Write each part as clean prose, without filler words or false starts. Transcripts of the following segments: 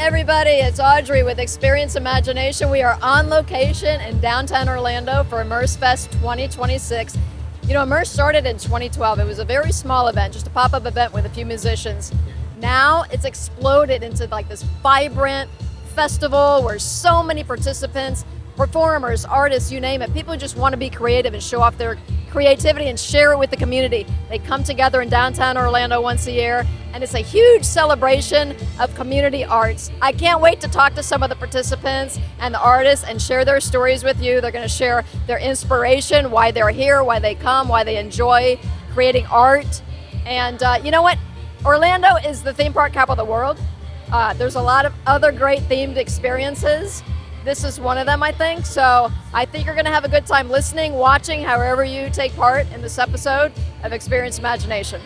everybody, it's Audrey with Experience Imagination. We are on location in downtown Orlando for Immersefest 2026. You know, Immerse started in 2012. It was a very small event, just a pop-up event with a few musicians. Now it's exploded into like this vibrant festival where so many participants, performers, artists, you name it, people who just want to be creative and show off their creativity and share it with the community. They come together in downtown Orlando once a year, and it's a huge celebration of community arts. I can't wait to talk to some of the participants and the artists and share their stories with you. They're going to share their inspiration, why they're here, why they come, why they enjoy creating art. And you know what? Orlando is the theme park capital of the world. There's a lot of other great themed experiences. This is one of them, I think. So I think you're going to have a good time listening, watching, however you take part in this episode of Experience Imagination.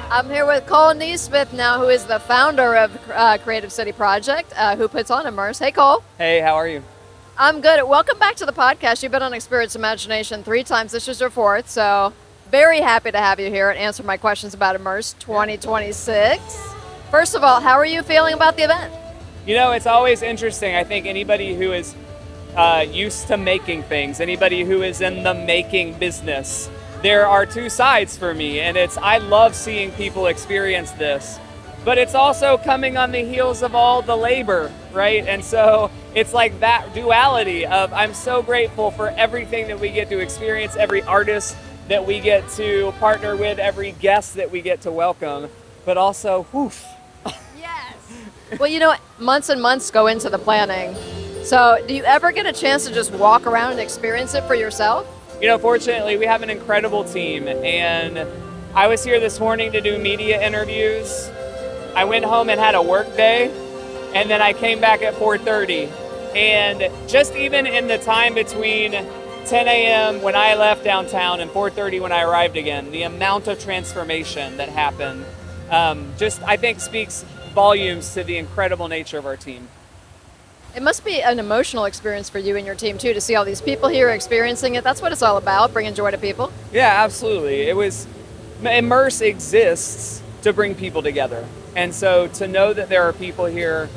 I'm here with Cole NeSmith now, who is the founder of Creative City Project, who puts on Immerse. Hey, Cole. Hey, how are you? I'm good. Welcome back to the podcast. You've been on Experience Imagination 3 times. This is your 4th, so very happy to have you here and answer my questions about Immerse 2026. First of all, how are you feeling about the event? You know, it's always interesting. I think anybody who is used to making things, anybody who is in the making business, there are 2 sides for me, and I love seeing people experience this, but it's also coming on the heels of all the labor, right? And so it's like that duality of I'm so grateful for everything that we get to experience, every artist that we get to partner with, every guest that we get to welcome, but also, whoof. Yes. Well, you know, months and months go into the planning. So do you ever get a chance to just walk around and experience it for yourself? You know, fortunately, we have an incredible team, and I was here this morning to do media interviews. I went home and had a work day, and then I came back at 4:30. And just even in the time between 10 a.m. when I left downtown and 4:30 when I arrived again, the amount of transformation that happened just, I think, speaks volumes to the incredible nature of our team. It must be an emotional experience for you and your team, too, to see all these people here experiencing it. That's what it's all about, bringing joy to people. Yeah, absolutely. Immerse exists to bring people together. And so to know that there are people here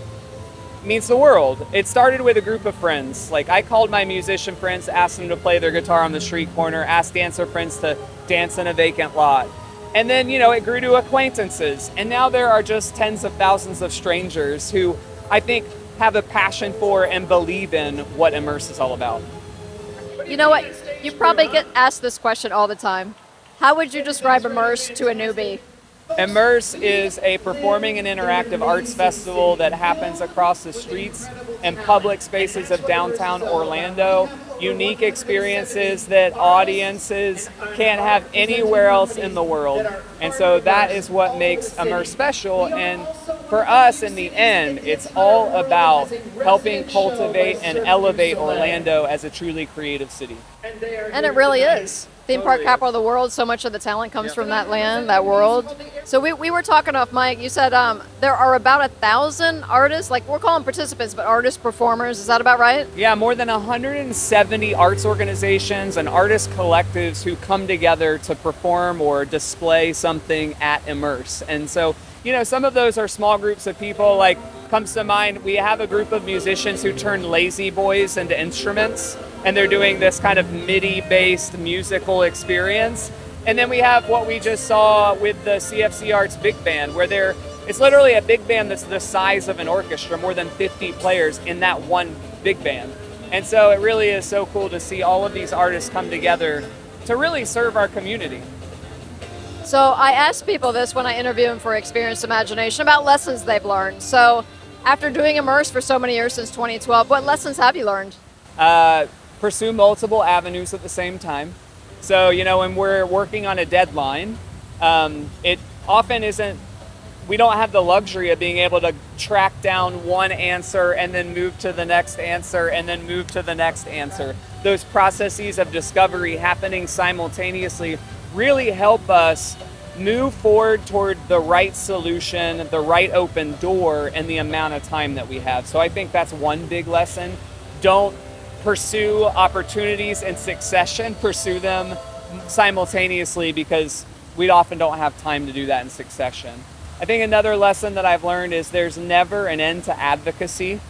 means the world. It started with a group of friends. Like, I called my musician friends, asked them to play their guitar on the street corner, asked dancer friends to dance in a vacant lot. And then, you know, it grew to acquaintances. And now there are just tens of thousands of strangers who I think have a passion for and believe in what Immerse is all about. You know what? You probably get asked this question all the time. How would you describe Immerse to a newbie? Immerse is a performing and interactive arts festival that happens across the streets and public spaces of downtown Orlando. Unique experiences that audiences can't have anywhere else in the world. And so that is what makes Immerse special. And for us, in the end, it's all about helping cultivate and elevate Orlando as a truly creative city. And it really is. Theme park capital of the world, so much of the talent comes from that land, that world. So we were talking off mic, you said there are about 1,000 artists, like we're calling participants, but artist performers, is that about right? Yeah, more than 170 arts organizations and artist collectives who come together to perform or display something at Immerse. And so, you know, some of those are small groups of people. Like, comes to mind, we have a group of musicians who turn lazy boys into instruments, and they're doing this kind of MIDI-based musical experience. And then we have what we just saw with the CFC Arts Big Band, where it's literally a big band that's the size of an orchestra, more than 50 players in that one big band. And so it really is so cool to see all of these artists come together to really serve our community. So I ask people this when I interview them for Experience Imagination about lessons they've learned. So after doing Immerse for so many years since 2012, what lessons have you learned? Pursue multiple avenues at the same time. So, you know, when we're working on a deadline, it often isn't, we don't have the luxury of being able to track down one answer and then move to the next answer and then move to the next answer. Those processes of discovery happening simultaneously really help us move forward toward the right solution, the right open door, and the amount of time that we have. So I think that's one big lesson. Don't pursue opportunities in succession, pursue them simultaneously because we often don't have time to do that in succession. I think another lesson that I've learned is there's never an end to advocacy.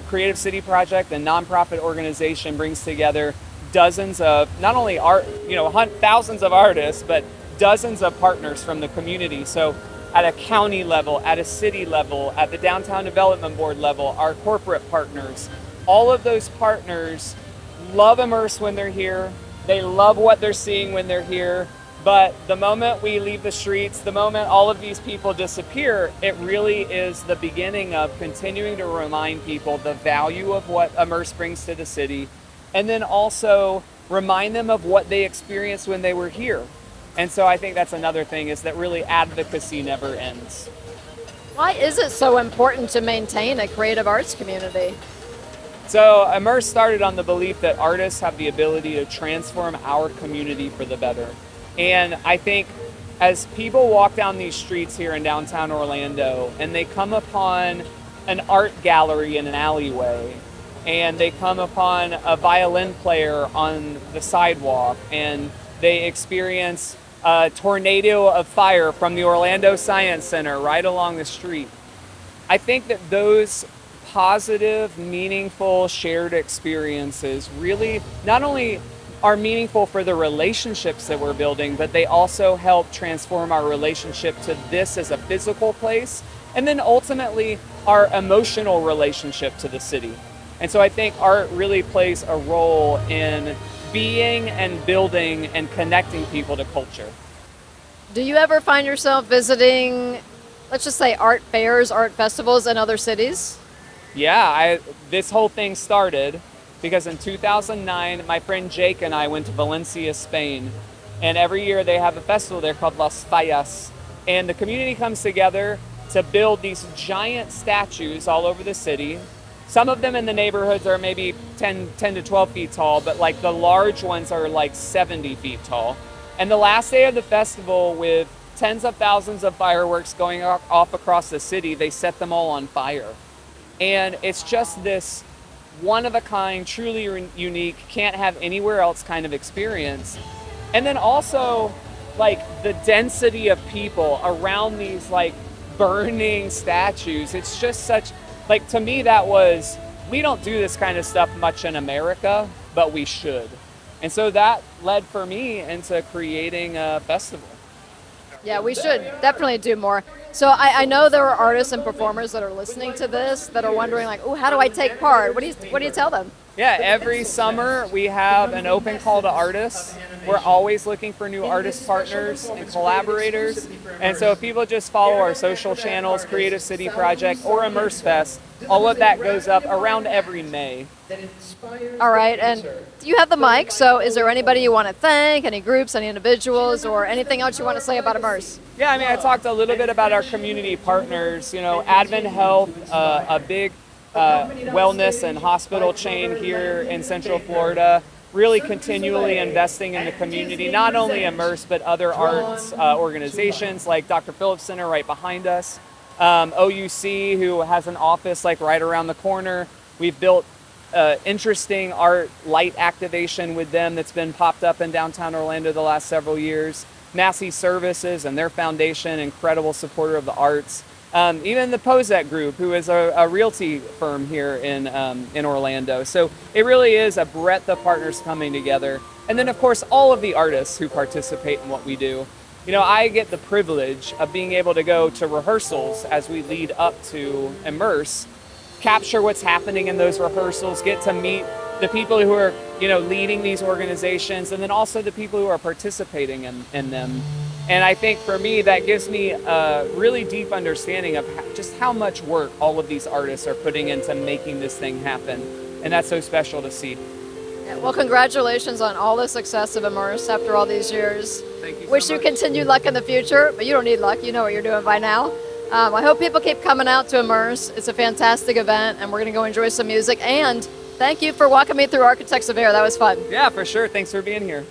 Creative City Project, a nonprofit organization, brings together dozens of, not only thousands of artists, but dozens of partners from the community. So at a county level, at a city level, at the Downtown Development Board level, our corporate partners, all of those partners love Immerse when they're here. They love what they're seeing when they're here. But the moment we leave the streets, the moment all of these people disappear, it really is the beginning of continuing to remind people the value of what Immerse brings to the city, and then also remind them of what they experienced when they were here. And so I think that's another thing, is that really advocacy never ends. Why is it so important to maintain a creative arts community? So Immerse started on the belief that artists have the ability to transform our community for the better. And I think as people walk down these streets here in downtown Orlando and they come upon an art gallery in an alleyway, and they come upon a violin player on the sidewalk, and they experience a tornado of fire from the Orlando Science Center right along the street, I think that those positive, meaningful, shared experiences really not only are meaningful for the relationships that we're building, but they also help transform our relationship to this as a physical place, and then ultimately our emotional relationship to the city. And so I think art really plays a role in being and building and connecting people to culture. Do you ever find yourself visiting, let's just say, art fairs, art festivals in other cities? Yeah, this whole thing started because in 2009, my friend Jake and I went to Valencia, Spain. And every year they have a festival there called Las Fallas. And the community comes together to build these giant statues all over the city. Some of them in the neighborhoods are maybe 10 to 12 feet tall, but like the large ones are like 70 feet tall. And the last day of the festival, with tens of thousands of fireworks going off across the city, they set them all on fire. And it's just this one-of-a-kind, truly unique, can't have anywhere else kind of experience. And then also, like, the density of people around these, like, burning statues. It's just such, like, to me that was, we don't do this kind of stuff much in America, but we should. And so that led for me into creating a festival. Yeah, we should definitely do more. So I know there are artists and performers that are listening to this that are wondering, like, oh, how do I take part? What do you tell them? Yeah, every summer we have an open call to artists. We're always looking for new artist partners and collaborators. And so if people just follow our social channels, Creative City Project or Immersefest, all of that goes up around every May. All right, and you have the mic, so is there anybody you want to thank, any groups, any individuals, or anything else you want to say about Immerse? Yeah, I mean, I talked a little bit about our community partners. Advent Health, a big wellness and hospital chain here in Central Florida, really continually investing in the community, not only Immerse, but other arts organizations like Dr. Phillips Center right behind us. OUC, who has an office like right around the corner. We've built interesting art light activation with them that's been popped up in downtown Orlando the last several years. Massey Services and their foundation, incredible supporter of the arts. Even the Posette Group, who is a realty firm here in Orlando. So it really is a breadth of partners coming together. And then, of course, all of the artists who participate in what we do. I get the privilege of being able to go to rehearsals as we lead up to Immerse, capture what's happening in those rehearsals, get to meet the people who are, leading these organizations, and then also the people who are participating in them. And I think for me, that gives me a really deep understanding of just how much work all of these artists are putting into making this thing happen. And that's so special to see. Yeah, well, congratulations on all the success of Immerse after all these years. Thank you so Wish you much. continued luck in the future, but you don't need luck. You know what you're doing by now. I hope people keep coming out to Immerse. It's a fantastic event, and we're going to go enjoy some music. And thank you for walking me through Architects of Air. That was fun. Yeah, for sure. Thanks for being here.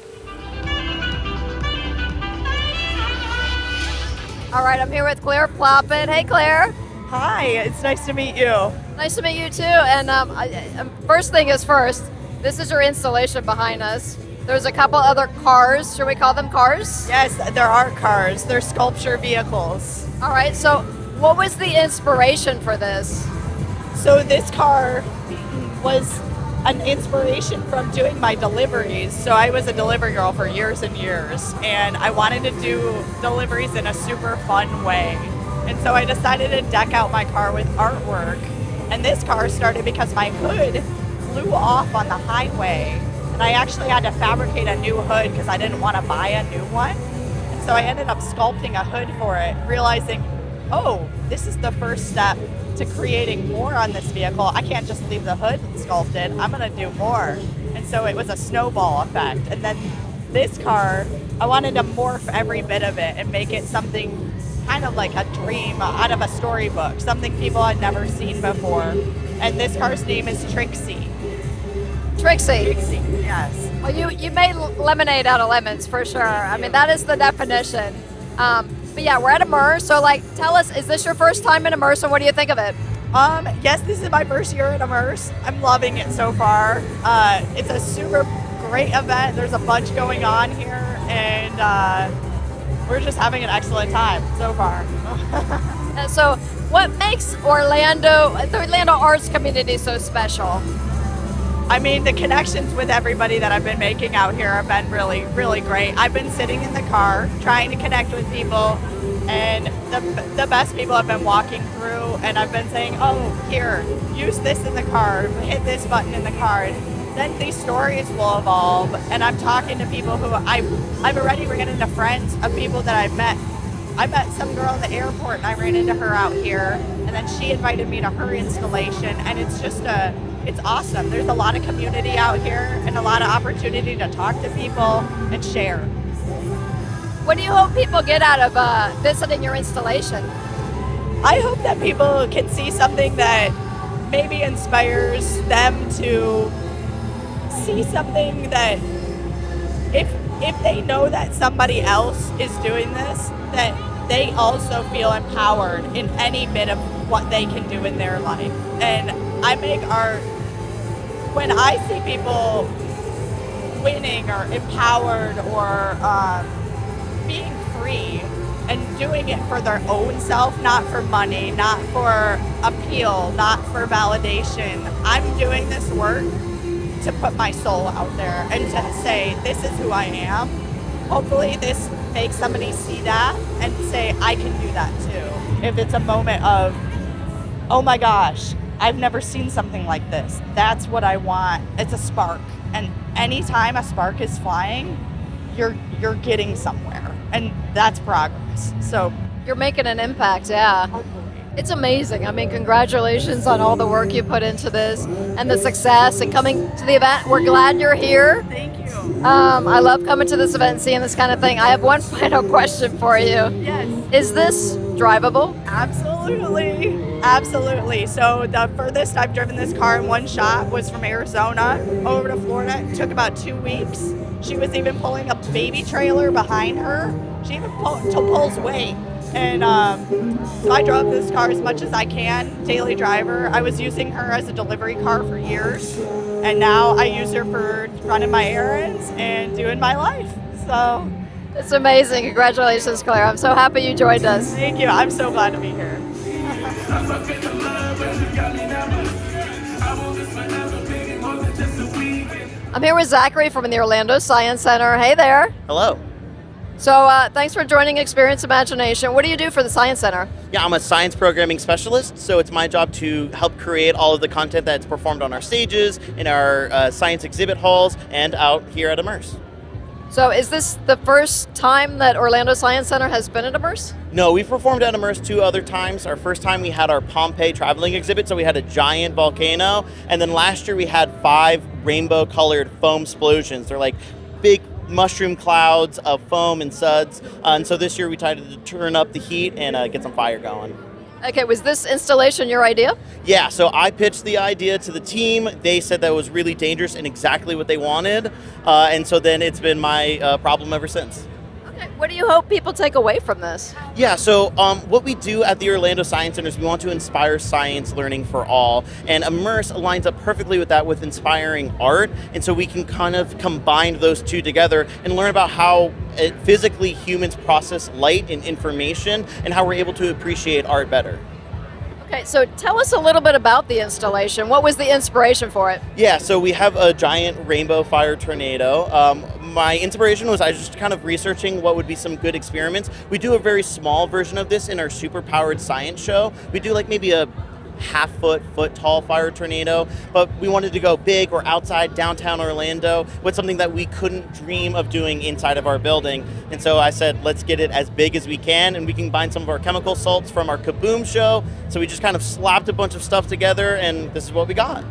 All right, I'm here with Claire Ploppin. Hey, Claire. Hi, it's nice to meet you. Nice to meet you, too. And first thing is first, this is your installation behind us. There's a couple other cars. Should we call them cars? Yes, there are cars. They're sculpture vehicles. All right, so what was the inspiration for this? So this car was an inspiration from doing my deliveries. So I was a delivery girl for years and years, and I wanted to do deliveries in a super fun way. And so I decided to deck out my car with artwork. And this car started because my hood flew off on the highway. And I actually had to fabricate a new hood because I didn't want to buy a new one. And so I ended up sculpting a hood for it, realizing, oh, this is the first step to creating more on this vehicle. I can't just leave the hood sculpted. I'm going to do more. And so it was a snowball effect. And then this car, I wanted to morph every bit of it and make it something kind of like a dream out of a storybook, something people had never seen before. And this car's name is Trixie. Trixie. Yes. Well, you made lemonade out of lemons for sure. I mean, that is the definition. But yeah, we're at Immerse. So like, tell us, is this your first time in Immerse, and what do you think of it? Yes, this is my first year at Immerse. I'm loving it so far. It's a super great event. There's a bunch going on here, and we're just having an excellent time so far. And so what makes the Orlando arts community so special? I mean, the connections with everybody that I've been making out here have been really, really great. I've been sitting in the car trying to connect with people, and the best people have been walking through, and I've been saying, oh, here, use this in the car, hit this button in the car. And then these stories will evolve, and I'm talking to people who I've already ran into friends of people that I've met. I met some girl in the airport, and I ran into her out here, and then she invited me to her installation, and it's just it's awesome. There's a lot of community out here and a lot of opportunity to talk to people and share. What do you hope people get out of visiting your installation? I hope that people can see something that maybe inspires them to see something that if they know that somebody else is doing this, that they also feel empowered in any bit of what they can do in their life. And I make art when I see people winning or empowered or being free and doing it for their own self, not for money, not for appeal, not for validation. I'm doing this work to put my soul out there and to say, this is who I am. Hopefully this makes somebody see that and say, I can do that too. If it's a moment of, oh my gosh, I've never seen something like this. That's what I want. It's a spark. And anytime a spark is flying, you're getting somewhere. And that's progress. So you're making an impact, yeah. hopefully. It's amazing. I mean, congratulations on all the work you put into this and the success and coming to the event. We're glad you're here. Thank you. I love coming to this event and seeing this kind of thing. I have one final question for you. Yes. Is this drivable? Absolutely. Absolutely. So the furthest I've driven this car in one shot was from Arizona over to Florida. It took about 2 weeks. She was even pulling a baby trailer behind her. She even pulls weight. And so I drove this car as much as I can, daily driver. I was using her as a delivery car for years. And now I use her for running my errands and doing my life. So It's amazing. Congratulations, Claire. I'm so happy you joined us. thank you. I'm so glad to be here. I'm here with Zachary from the Orlando Science Center. Hey there. Hello. So thanks for joining Experience Imagination. What do you do for the Science Center? Yeah, I'm a science programming specialist, so it's my job to help create all of the content that's performed on our stages, in our science exhibit halls, and out here at Immerse. So is this the first time that Orlando Science Center has been at Immerse? No, we've performed at Immerse 2 other times. Our first time we had our Pompeii traveling exhibit, so we had a giant volcano, and then last year we had 5 rainbow-colored foam explosions. They're like big mushroom clouds of foam and suds, and so this year we tried to turn up the heat and get some fire going. Okay, was this installation your idea? Yeah, so I pitched the idea to the team. They said that was really dangerous and exactly what they wanted, and so then it's been my problem ever since. What do you hope people take away from this? Yeah, so what we do at the Orlando Science Center is we want to inspire science learning for all, and Immerse lines up perfectly with that, with inspiring art, and so we can kind of combine those two together and learn about how physically humans process light and information and how we're able to appreciate art better. Okay, so tell us a little bit about the installation. What was the inspiration for it? Yeah, so we have a giant rainbow fire tornado. My inspiration was I was just kind of researching what would be some good experiments. We do a very small version of this in our super powered science show. We do like maybe a foot tall fire tornado, but we wanted to go big or outside downtown Orlando with something that we couldn't dream of doing inside of our building. And so I said, let's get it as big as we can, and we can combine some of our chemical salts from our Kaboom show. So we just kind of slapped a bunch of stuff together, and this is what we got.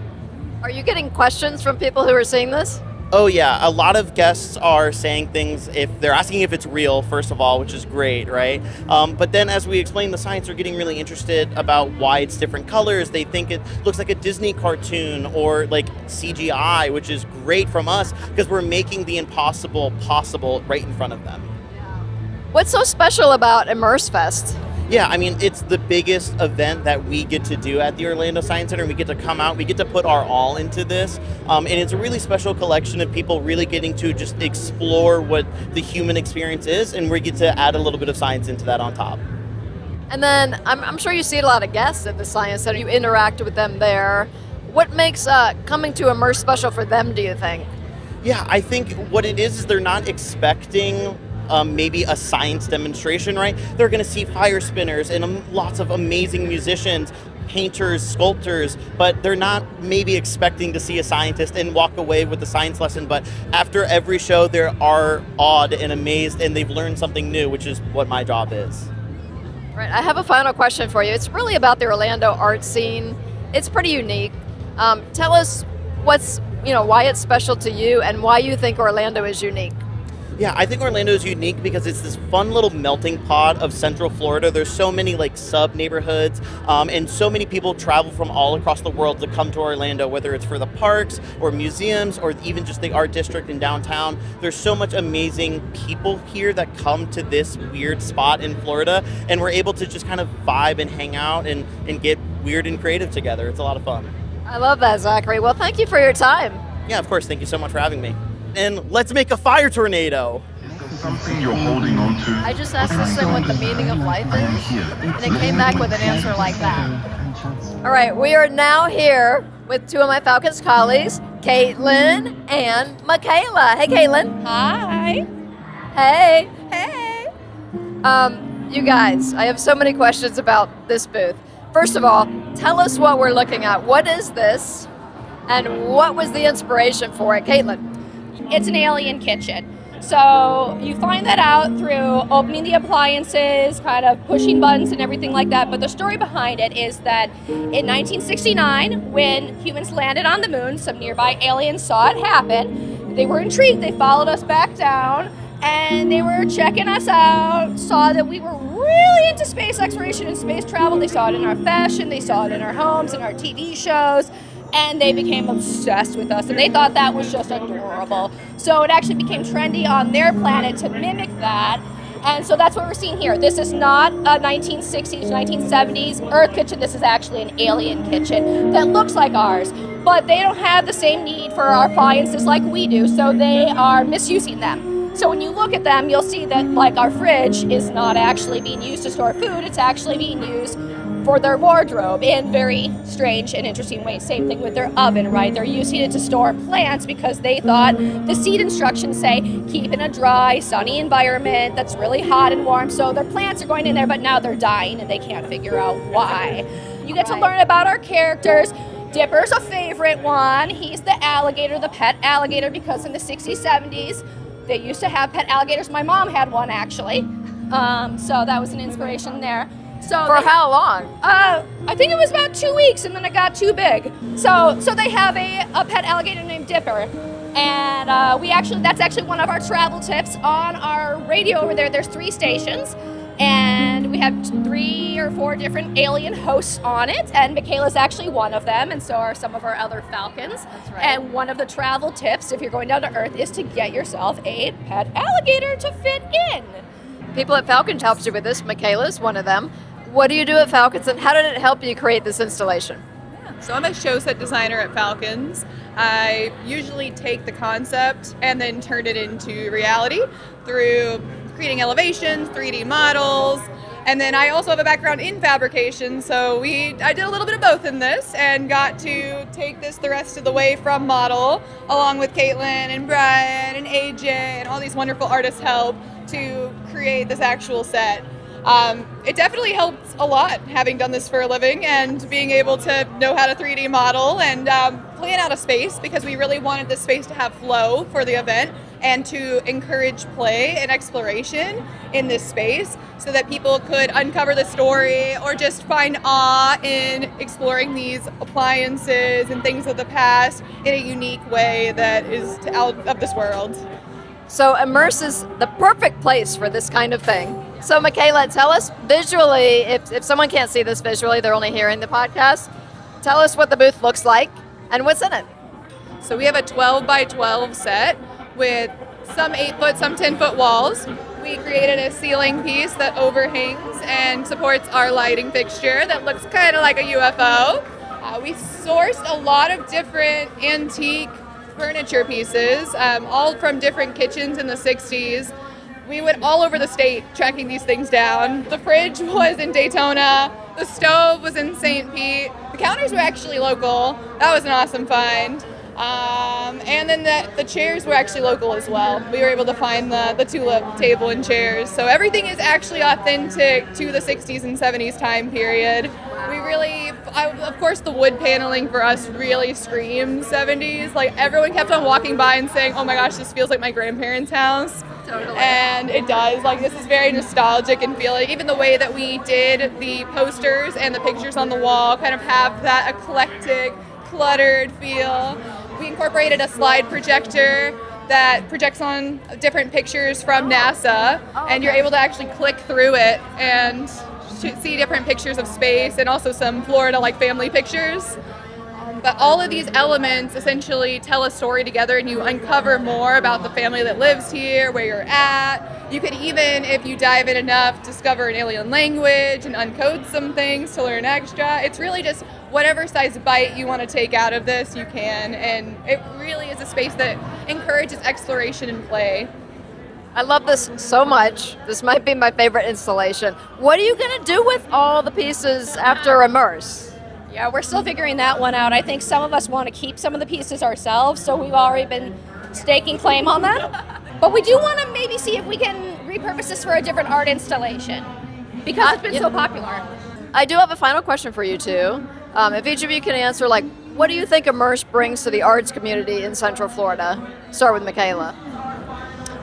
Are you getting questions from people who are seeing this? Oh yeah, a lot of guests are saying things, if they're asking if it's real, first of all, which is great, right? But then as we explain the science, they're getting really interested about why it's different colors. They think it looks like a Disney cartoon or like CGI, which is great from us because we're making the impossible possible right in front of them. What's so special about Immersefest? Yeah, I mean, it's the biggest event that we get to do at the Orlando Science Center. We get to come out, we get to put our all into this. And it's a really special collection of people really getting to just explore what the human experience is, and we get to add a little bit of science into that on top. And then I'm sure you see a lot of guests at the Science Center. You interact with them there. What makes coming to Immerse special for them, do you think? Yeah, I think what it is they're not expecting maybe a science demonstration, right? They're going to see fire spinners and lots of amazing musicians, painters, sculptors, but they're not maybe expecting to see a scientist and walk away with a science lesson. But after every show, they are awed and amazed, and they've learned something new, which is what my job is. Right. I have a final question for you. It's really about the Orlando art scene. It's pretty unique. Tell us why it's special to you and why you think Orlando is unique. Yeah, I think Orlando is unique because it's this fun little melting pot of Central Florida. There's so many like sub neighborhoods, and so many people travel from all across the world to come to Orlando, whether it's for the parks or museums or even just the art district in downtown. There's so much amazing people here that come to this weird spot in Florida, and we're able to just kind of vibe and hang out and get weird and creative together. It's a lot of fun. I love that, Zachary. Well, thank you for your time. Yeah, of course. Thank you so much for having me. And let's make a fire tornado. Something you're holding on to. I just asked this thing what the meaning of life is, and it came back with an answer like that. All right, we are now here with two of my Falcons colleagues, Caitlin and Michaela. Hey, Caitlin. Hi. Hey. Hey. You guys, I have so many questions about this booth. First of all, tell us what we're looking at. What is this, and what was the inspiration for it, Caitlin? It's an alien kitchen. So you find that out through opening the appliances, kind of pushing buttons and everything like that. But the story behind it is that in 1969, when humans landed on the moon, some nearby aliens saw it happen. They were intrigued. They followed us back down, and they were checking us out, saw that we were really into space exploration and space travel. They saw it in our fashion. They saw it in our homes and our TV shows. And they became obsessed with us, and they thought that was just adorable. So it actually became trendy on their planet to mimic that. And so that's what we're seeing here. This is not a 1960s, 1970s Earth kitchen. This is actually an alien kitchen that looks like ours. But they don't have the same need for our appliances like we do, so they are misusing them. So when you look at them, you'll see that like our fridge is not actually being used to store food. It's actually being used for their wardrobe in very strange and interesting ways. Same thing with their oven, right? They're using it to store plants because they thought the seed instructions say keep in a dry, sunny environment that's really hot and warm. So their plants are going in there, but now they're dying and they can't figure out why. You get to learn about our characters. Dipper's a favorite one. He's the alligator, the pet alligator, because in the 60s, 70s, they used to have pet alligators. My mom had one actually. So that was an inspiration there. So For how long? I think it was about 2 weeks, and then it got too big. So they have a pet alligator named Dipper, and that's actually one of our travel tips on our radio over there. There's 3 stations, And we have 3 or 4 different alien hosts on it, and Michaela's actually one of them, and so are some of our other Falcons. That's right. And one of the travel tips, if you're going down to Earth, is to get yourself a pet alligator to fit in. People at Falcons helped you with this. Michaela's one of them. What do you do at Falcons, and how did it help you create this installation? So I'm a show set designer at Falcons. I usually take the concept and then turn it into reality through creating elevations, 3D models, and then I also have a background in fabrication, so I did a little bit of both in this and got to take this the rest of the way from model, along with Caitlin and Brian and AJ and all these wonderful artists help to create this actual set. It definitely helped a lot having done this for a living and being able to know how to 3D model and plan out a space, because we really wanted this space to have flow for the event and to encourage play and exploration in this space so that people could uncover the story or just find awe in exploring these appliances and things of the past in a unique way that is out of this world. So Immerse is the perfect place for this kind of thing. So Michaela, tell us visually, if someone can't see this visually, they're only hearing the podcast, tell us what the booth looks like and what's in it. So we have a 12 by 12 set with some 8-foot, some 10-foot walls. We created a ceiling piece that overhangs and supports our lighting fixture that looks kind of like a UFO. We sourced a lot of different antique furniture pieces, all from different kitchens in the 60s. We went all over the state tracking these things down. The fridge was in Daytona, the stove was in St. Pete, the counters were actually local. That was an awesome find. And then the chairs were actually local as well. We were able to find the tulip table and chairs. So everything is actually authentic to the 60s and 70s time period. We really, of course, the wood paneling for us really screams 70s. Like, everyone kept on walking by and saying, oh my gosh, this feels like my grandparents' house. Totally. And it does. Like, this is very nostalgic and feeling. Even the way that we did the posters and the pictures on the wall kind of have that eclectic, cluttered feel. We incorporated a slide projector that projects on different pictures from NASA, and you're able to actually click through it and see different pictures of space and also some Florida-like family pictures. But all of these elements essentially tell a story together, and you uncover more about the family that lives here, where you're at. You could even, if you dive in enough, discover an alien language and uncode some things to learn extra. It's really just whatever size bite you want to take out of this, you can. And it really is a space that encourages exploration and play. I love this so much. This might be my favorite installation. What are you going to do with all the pieces after Immerse? Yeah, we're still figuring that one out. I think some of us want to keep some of the pieces ourselves, so we've already been staking claim on them. But we do want to maybe see if we can repurpose this for a different art installation, because it's been so popular. I do have a final question for you two. If each of you can answer, like, what do you think Immerse brings to the arts community in Central Florida? Start with Michaela.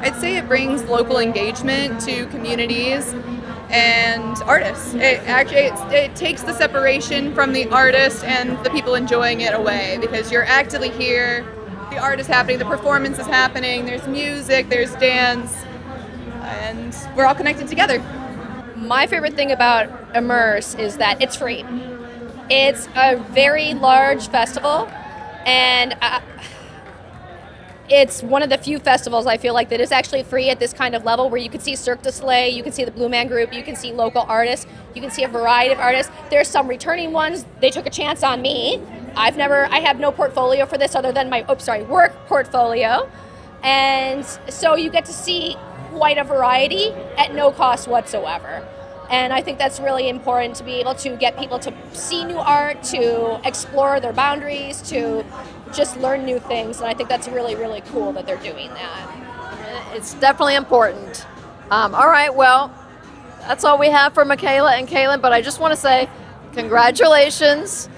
I'd say it brings local engagement to communities and artists. It takes the separation from the artist and the people enjoying it away, because you're actively here, the art is happening, the performance is happening, there's music, there's dance, and we're all connected together. My favorite thing about Immerse is that it's free. It's a very large festival, and it's one of the few festivals I feel like that is actually free at this kind of level, where you can see Cirque du Soleil, you can see the Blue Man Group, you can see local artists, you can see a variety of artists. There's some returning ones. They took a chance on me. I have no portfolio for this other than my work portfolio. And so you get to see quite a variety at no cost whatsoever. And I think that's really important, to be able to get people to see new art, to explore their boundaries, to just learn new things. And I think that's really, really cool that they're doing that. It's definitely important. All right, well, that's all we have for Michaela and Caitlin, but I just want to say congratulations,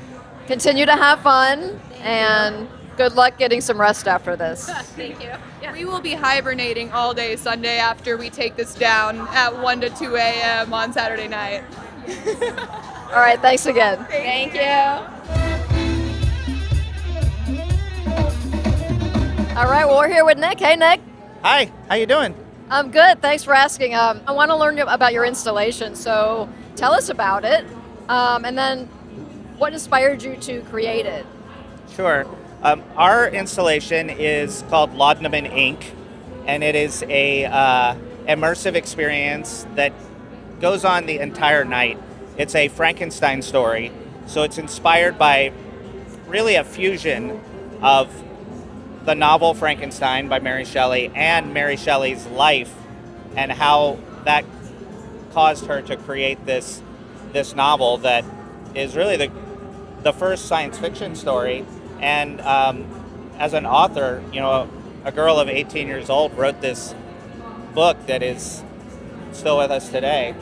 continue to have fun, and good luck getting some rest after this. Thank you. Yeah. We will be hibernating all day Sunday after we take this down at 1 to 2 a.m. on Saturday night. All right, thanks again. Thank you. All right, well, we're here with Nick. Hey, Nick. Hi, how you doing? I'm good. Thanks for asking. I want to learn about your installation, so tell us about it, and then what inspired you to create it? Sure. Our installation is called Laudanum and Ink, and it is a immersive experience that goes on the entire night. It's a Frankenstein story, so it's inspired by really a fusion of the novel Frankenstein by Mary Shelley and Mary Shelley's life and how that caused her to create this novel that is really the first science fiction story. And as an author, a girl of 18 years old wrote this book that is still with us today.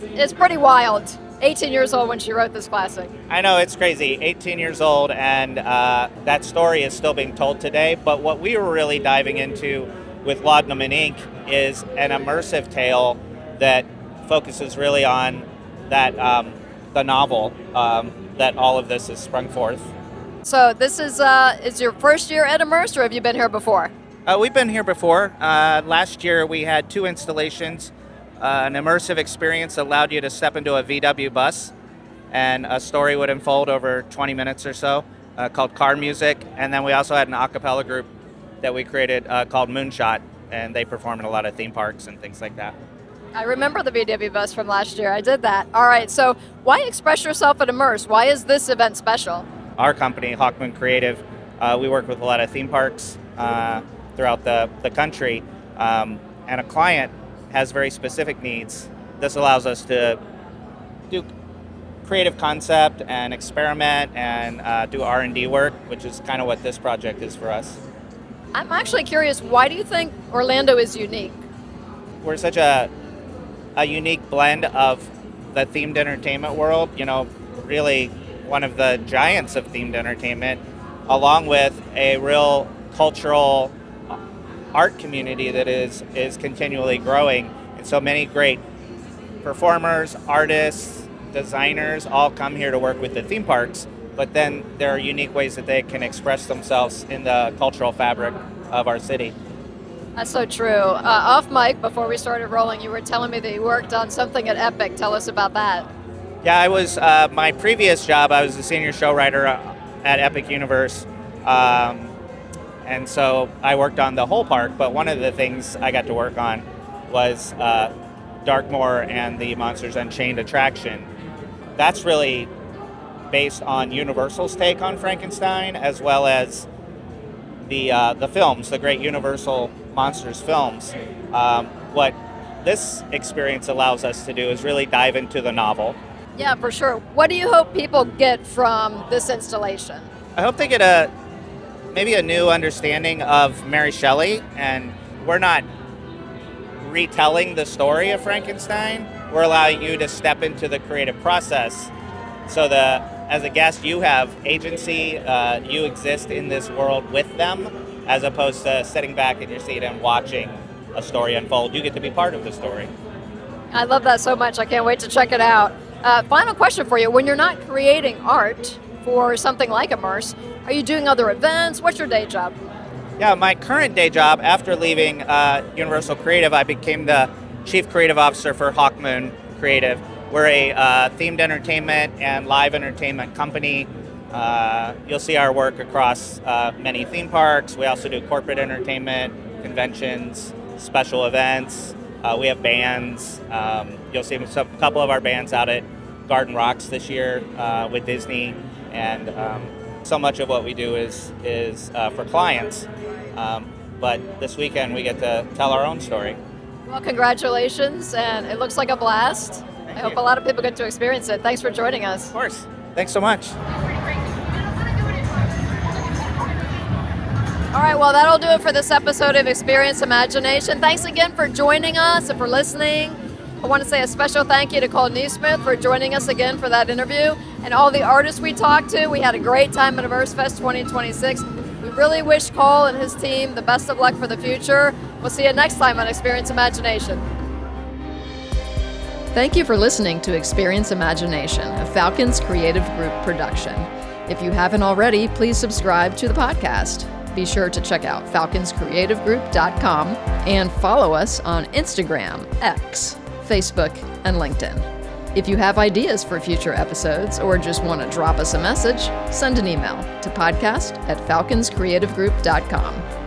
It's pretty wild. 18 years old when she wrote this classic. I know, it's crazy. 18 years old, and that story is still being told today. But what we were really diving into with Laudanum and Ink is an immersive tale that focuses really on that the novel that all of this has sprung forth. So this is your first year at Immerse, or have you been here before? We've been here before. Last year we had 2 installations. An immersive experience that allowed you to step into a VW bus and a story would unfold over 20 minutes or so called Car Music. And then we also had an a cappella group that we created called Moonshot, and they perform in a lot of theme parks and things like that. I remember the VW bus from last year. I did that. All right, so why express yourself at Immerse? Why is this event special? Our company, Hawkmoon Creative, we work with a lot of theme parks throughout the country, and a client has very specific needs. This allows us to do creative concept and experiment and do R&D work, which is kind of what this project is for us. I'm actually curious, why do you think Orlando is unique? We're such a unique blend of the themed entertainment world, really one of the giants of themed entertainment, along with a real cultural art community that is continually growing. And so many great performers, artists, designers all come here to work with the theme parks, but then there are unique ways that they can express themselves in the cultural fabric of our city. That's so true. Off mic, before we started rolling, you were telling me that you worked on something at Epic. Tell us about that. Yeah, I was, my previous job, I was a senior show writer at Epic Universe. And so I worked on the whole park, but one of the things I got to work on was Darkmoor and the Monsters Unchained attraction. That's really based on Universal's take on Frankenstein, as well as the films, the great Universal Monsters films. What this experience allows us to do is really dive into the novel. Yeah, for sure. What do you hope people get from this installation? I hope they get maybe a new understanding of Mary Shelley, and we're not retelling the story of Frankenstein. We're allowing you to step into the creative process. So as a guest, you have agency, you exist in this world with them, as opposed to sitting back in your seat and watching a story unfold. You get to be part of the story. I love that so much. I can't wait to check it out. Final question for you. When you're not creating art for something like Immerse, are you doing other events? What's your day job? Yeah, my current day job, after leaving Universal Creative, I became the Chief Creative Officer for Hawkmoon Creative. We're a themed entertainment and live entertainment company. You'll see our work across many theme parks. We also do corporate entertainment, conventions, special events. We have bands. You'll see a couple of our bands out at Garden Rocks this year with Disney, and so much of what we do is for clients. But this weekend we get to tell our own story. Well, congratulations, and it looks like a blast. I hope a lot of people get to experience it. Thanks for joining us. Of course. Thanks so much. All right, well, that'll do it for this episode of Experience Imagination. Thanks again for joining us and for listening. I want to say a special thank you to Cole NeSmith for joining us again for that interview, and all the artists we talked to. We had a great time at Immersefest 2026. We really wish Cole and his team the best of luck for the future. We'll see you next time on Experience Imagination. Thank you for listening to Experience Imagination, a FALCON'S Creative Group production. If you haven't already, please subscribe to the podcast. Be sure to check out falconscreativegroup.com and follow us on Instagram, X, Facebook, and LinkedIn. If you have ideas for future episodes or just want to drop us a message, send an email to podcast@falconscreativegroup.com.